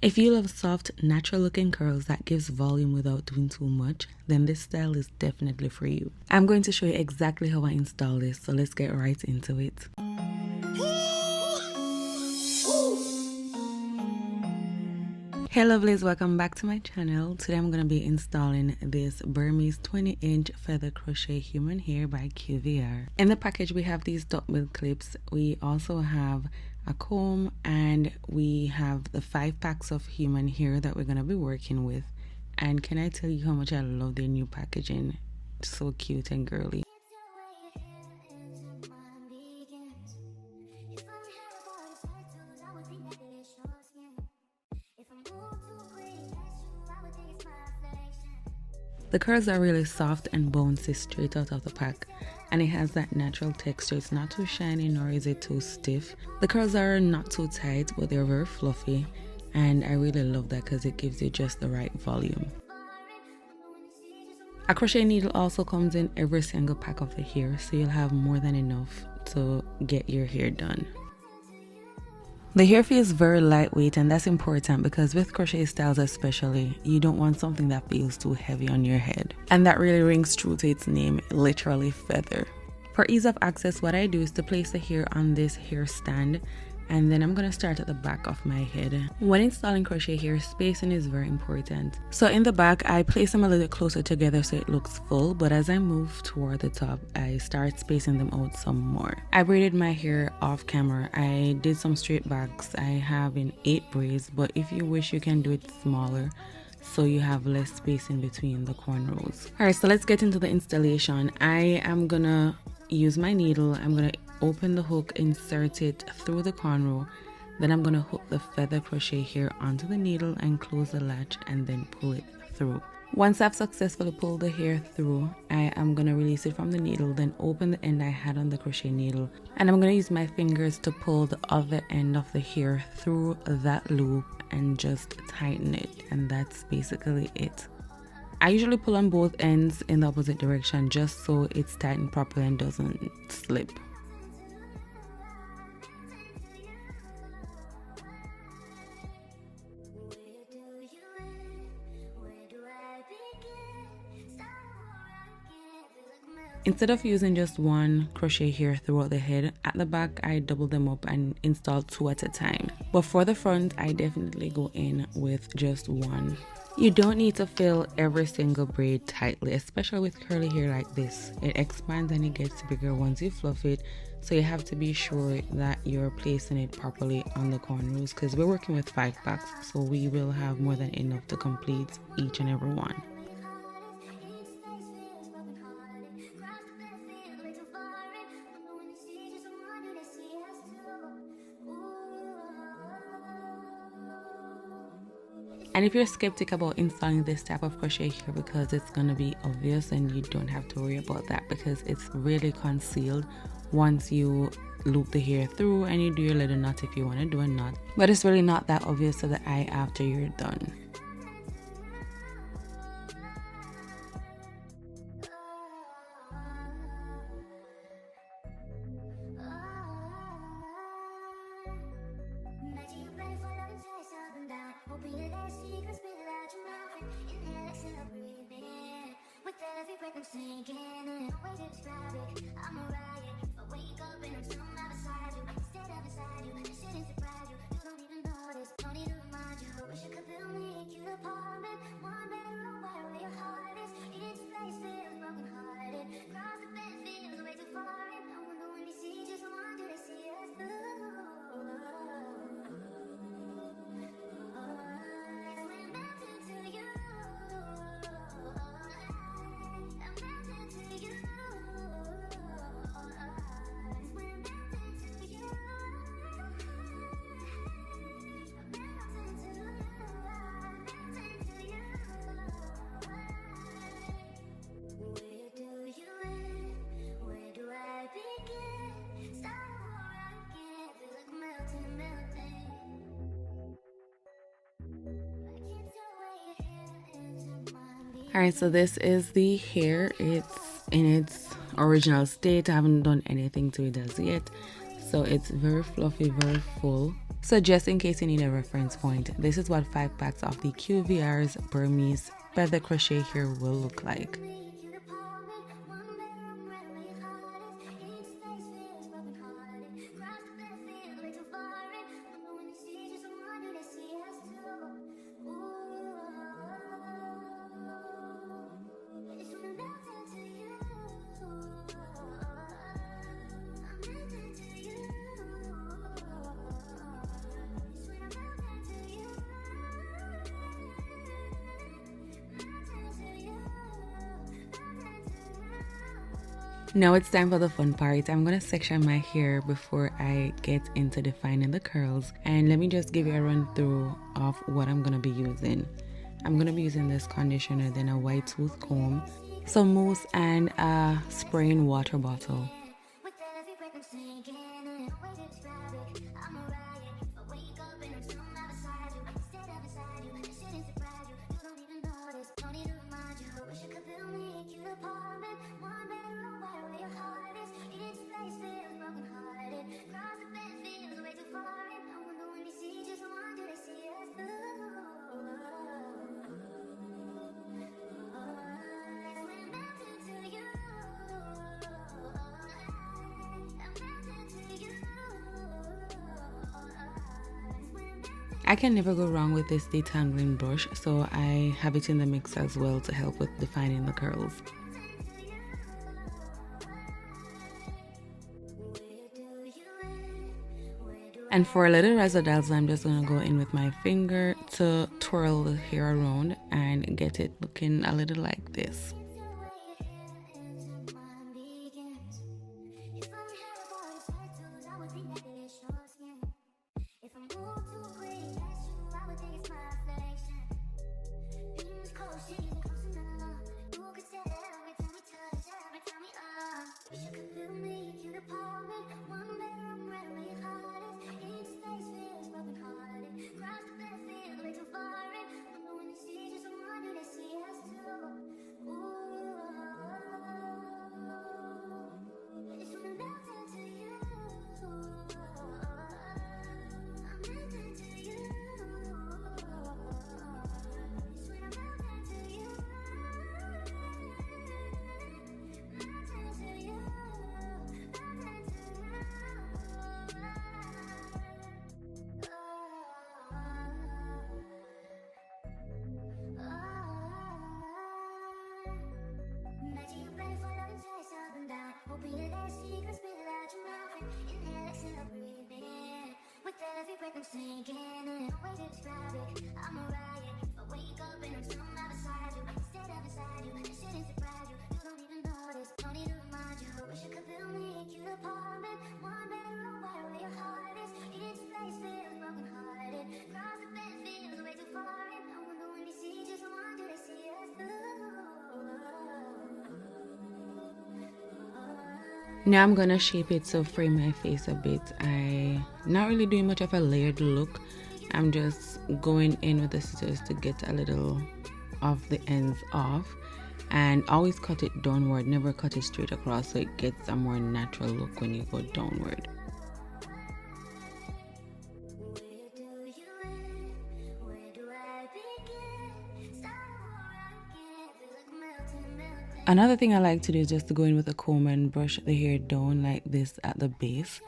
If you love soft, natural looking curls that gives volume without doing too much, then this style is definitely for you. I'm going to show you exactly how I install this, so let's get right into it. Hey lovelies, welcome back to my channel. Today I'm going to be installing this Burmese 20-inch feather crochet human hair by QVR. In the package we have these duckbill clips. We also have a comb and we have the 5 packs of human hair that we're going to be working with. And can I tell you how much I love their new packaging? It's so cute and girly. The curls are really soft and bouncy straight out of the pack, and it has that natural texture. It's not too shiny nor is it too stiff. The curls are not too tight, but they're very fluffy, and I really love that because it gives you just the right volume. A crochet needle also comes in every single pack of the hair, so you'll have more than enough to get your hair done. The hair feels very lightweight, and that's important because with crochet styles especially, you don't want something that feels too heavy on your head. And that really rings true to its name, literally feather. For ease of access, what I do is to place the hair on this hair stand, and then I'm going to start at the back of my head. When installing crochet hair, spacing is very important. So in the back, I place them a little closer together so it looks full, but as I move toward the top, I start spacing them out some more. I braided my hair off camera. I did some straight backs. I have in 8 braids, but if you wish, you can do it smaller so you have less space in between the cornrows. Alright, so let's get into the installation. I am gonna use my needle. I'm gonna open the hook, insert it through the cornrow, then I'm going to hook the feather crochet hair onto the needle and close the latch and then pull it through. Once I've successfully pulled the hair through, I am going to release it from the needle, then open the end I had on the crochet needle, and I'm going to use my fingers to pull the other end of the hair through that loop and just tighten it, and that's basically it. I usually pull on both ends in the opposite direction just so it's tightened properly and doesn't slip. Instead of using just one crochet hair throughout the head, at the back I double them up and install 2 at a time. But for the front, I definitely go in with just 1. You don't need to fill every single braid tightly, especially with curly hair like this. It expands and it gets bigger once you fluff it, so you have to be sure that you're placing it properly on the cornrows because we're working with 5 packs, so we will have more than enough to complete each and every one. And if you're skeptic about installing this type of crochet hair because it's going to be obvious, and you don't have to worry about that because it's really concealed once you loop the hair through and you do your little knot if you want to do a knot. But it's really not that obvious to the eye after you're done. Alright, so this is the hair. It's in its original state. I haven't done anything to it as yet. So it's very fluffy, very full. So just in case you need a reference point, this is what 5 packs of the QVR's Burmese feather crochet here will look like. Now it's time for the fun part. I'm gonna section my hair before I get into defining the curls, and let me just give you a run through of what I'm gonna be using. I'm gonna be using this conditioner, then a white tooth comb, some mousse, and a spraying water bottle. I can never go wrong with this detangling brush, so I have it in the mix as well to help with defining the curls. And for a little razzle dazzle, I'm just going to go in with my finger to twirl the hair around and get it looking a little like this. Now I'm gonna shape it to frame my face a bit. I'm not really doing much of a layered look. I'm just going in with the scissors to get a little of the ends off, and always cut it downward, never cut it straight across, so it gets a more natural look when you go downward. Another thing I like to do is just to go in with a comb and brush the hair down like this at the base,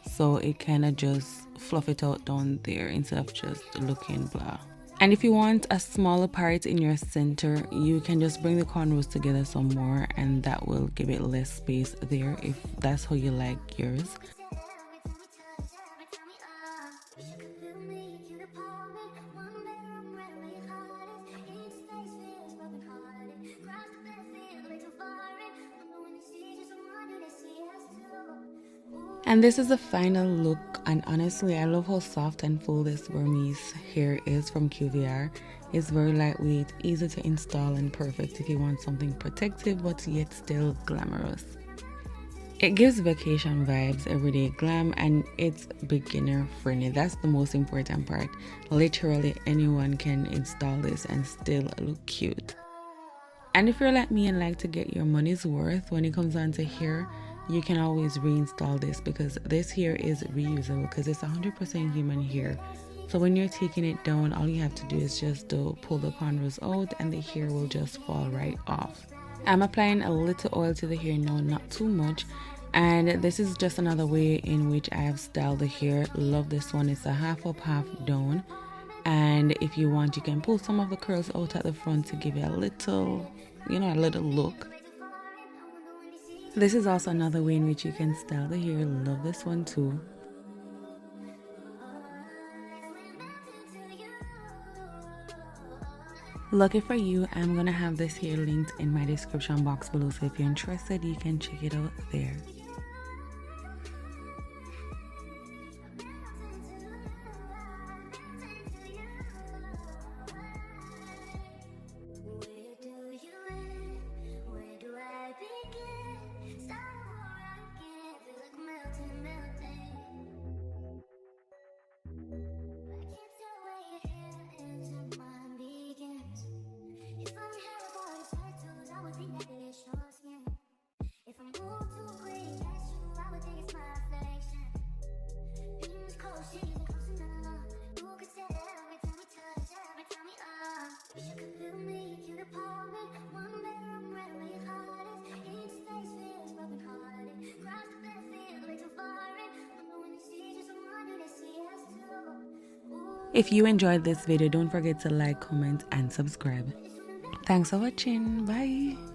so it kind of just fluff it out down there instead of just looking blah. And if you want a smaller part in your center, you can just bring the cornrows together some more, and that will give it less space there if that's how you like yours. And this is the final look, and honestly I love how soft and full this Burmese hair is from QVR. It's very lightweight, easy to install, and perfect if you want something protective but yet still glamorous. It gives vacation vibes, everyday glam, and it's beginner friendly. That's the most important part. Literally anyone can install this and still look cute. And if you're like me and like to get your money's worth when it comes down to hair, you can always reinstall this, because this hair is reusable because it's 100% human hair. So when you're taking it down, all you have to do is just pull the cornrows out and the hair will just fall right off. I'm applying a little oil to the hair now, not too much. And this is just another way in which I have styled the hair. Love this one. It's a half up, half down. And if you want, you can pull some of the curls out at the front to give it a little, a little look. This is also another way in which you can style the hair. Love this one too. Lucky for you, I'm gonna have this hair linked in my description box below, so if you're interested, you can check it out there. If you enjoyed this video, don't forget to like, comment, and subscribe. Thanks for watching. Bye.